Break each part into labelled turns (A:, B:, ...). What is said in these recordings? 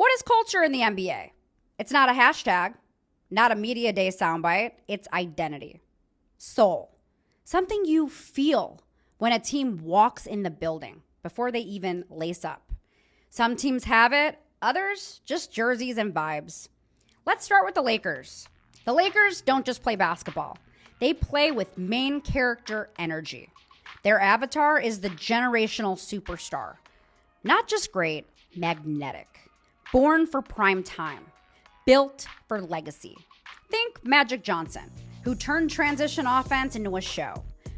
A: What is culture in the NBA? It's not a hashtag, not a media day soundbite. It's identity, soul, something you feel when a team walks in the building before they even lace up. Some teams have it, others just jerseys and vibes. Let's start with the Lakers. The Lakers don't just play basketball. They play with main character energy. Their avatar is the generational superstar. Not just great, magnetic. Born for prime time. Built for legacy. Think Magic Johnson, who turned transition offense into a show.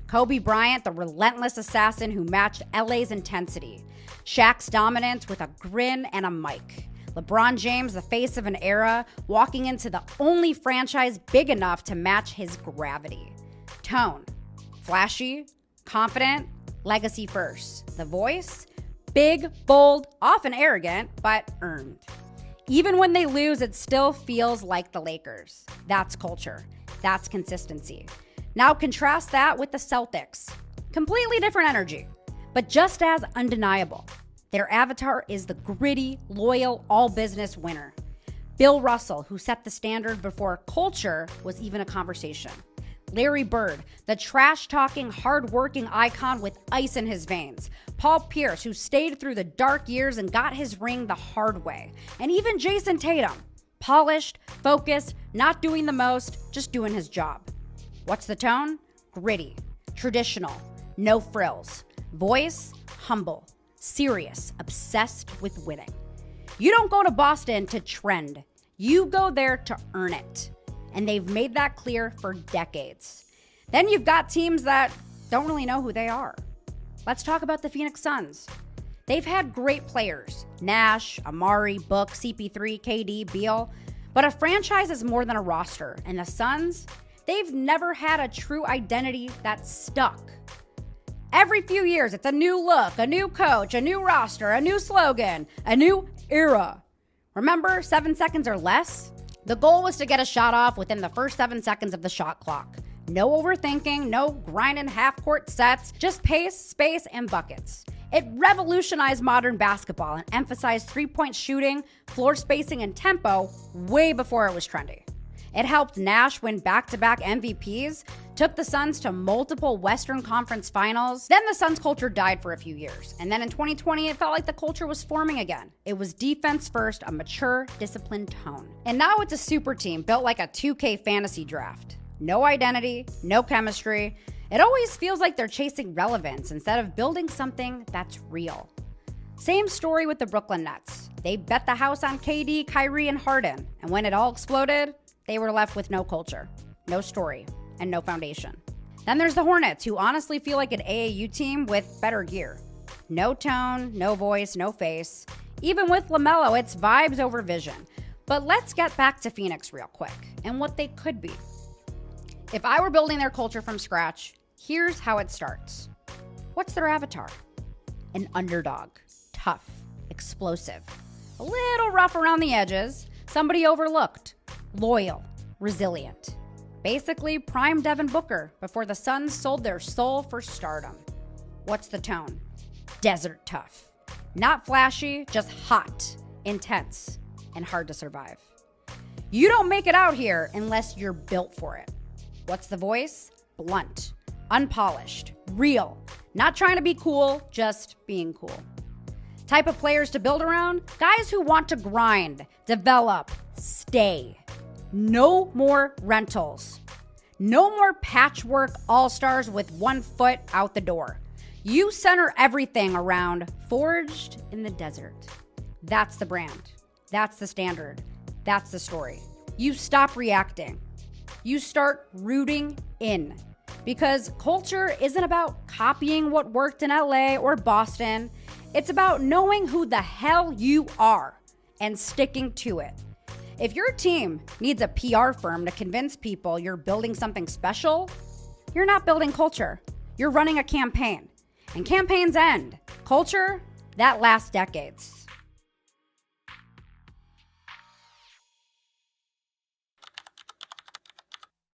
A: Kobe Bryant, the relentless assassin who matched LA's intensity. Shaq's dominance with a grin and a mic. LeBron James, the face of an era, walking into the only franchise big enough to match his gravity. Tone, flashy, confident, legacy first. The voice, big, bold, often arrogant, but earned. Even when they lose, it still feels like the Lakers. That's culture. That's consistency. Now contrast that with the Celtics. Completely different energy, but just as undeniable. Their avatar is the gritty, loyal, all-business winner. Bill Russell, who set the standard before culture was even a conversation. Larry Bird, the trash-talking, hard-working icon with ice in his veins. Paul Pierce, who stayed through the dark years and got his ring the hard way. And even Jason Tatum, polished, focused, not doing the most, just doing his job. What's the tone? Gritty, traditional, no frills. Voice, humble, serious, obsessed with winning. You don't go to Boston to trend. You go there to earn it. And they've made that clear for decades. Then you've got teams that don't really know who they are. Let's talk about the Phoenix Suns. They've had great players, Nash, Amari, Book, CP3, KD, Beal, but a franchise is more than a roster, and the Suns, they've never had a true identity that stuck. Every few years, it's a new look, a new coach, a new roster, a new slogan, a new era. Remember 7 seconds or less? The goal was to get a shot off within the first 7 seconds of the shot clock. No overthinking, no grinding half-court sets, just pace, space, and buckets. It revolutionized modern basketball and emphasized three-point shooting, floor spacing, and tempo way before it was trendy. It helped Nash win back-to-back MVPs, took the Suns to multiple Western Conference finals. Then the Suns culture died for a few years. And then in 2020, it felt like the culture was forming again. It was defense first, a mature, disciplined tone. And now it's a super team built like a 2K fantasy draft. No identity, no chemistry. It always feels like they're chasing relevance instead of building something that's real. Same story with the Brooklyn Nets. They bet the house on KD, Kyrie, and Harden. And when it all exploded, they were left with no culture, no story, and no foundation. Then there's the Hornets, who honestly feel like an AAU team with better gear. No tone, no voice, no face. Even with LaMelo, it's vibes over vision. But let's get back to Phoenix real quick and what they could be. If I were building their culture from scratch, here's how it starts. What's their avatar? An underdog, tough, explosive, a little rough around the edges, somebody overlooked, loyal, resilient. Basically, prime Devin Booker before the Suns sold their soul for stardom. What's the tone? Desert tough. Not flashy, just hot, intense, and hard to survive. You don't make it out here unless you're built for it. What's the voice? Blunt, unpolished, real. Not trying to be cool, just being cool. Type of players to build around? Guys who want to grind, develop, stay. No more rentals. No more patchwork all-stars with 1 foot out the door. You center everything around forged in the desert. That's the brand. That's the standard. That's the story. You stop reacting. You start rooting in. Because culture isn't about copying what worked in LA or Boston. It's about knowing who the hell you are and sticking to it. If your team needs a PR firm to convince people you're building something special, you're not building culture. You're running a campaign. And campaigns end. Culture, that lasts decades.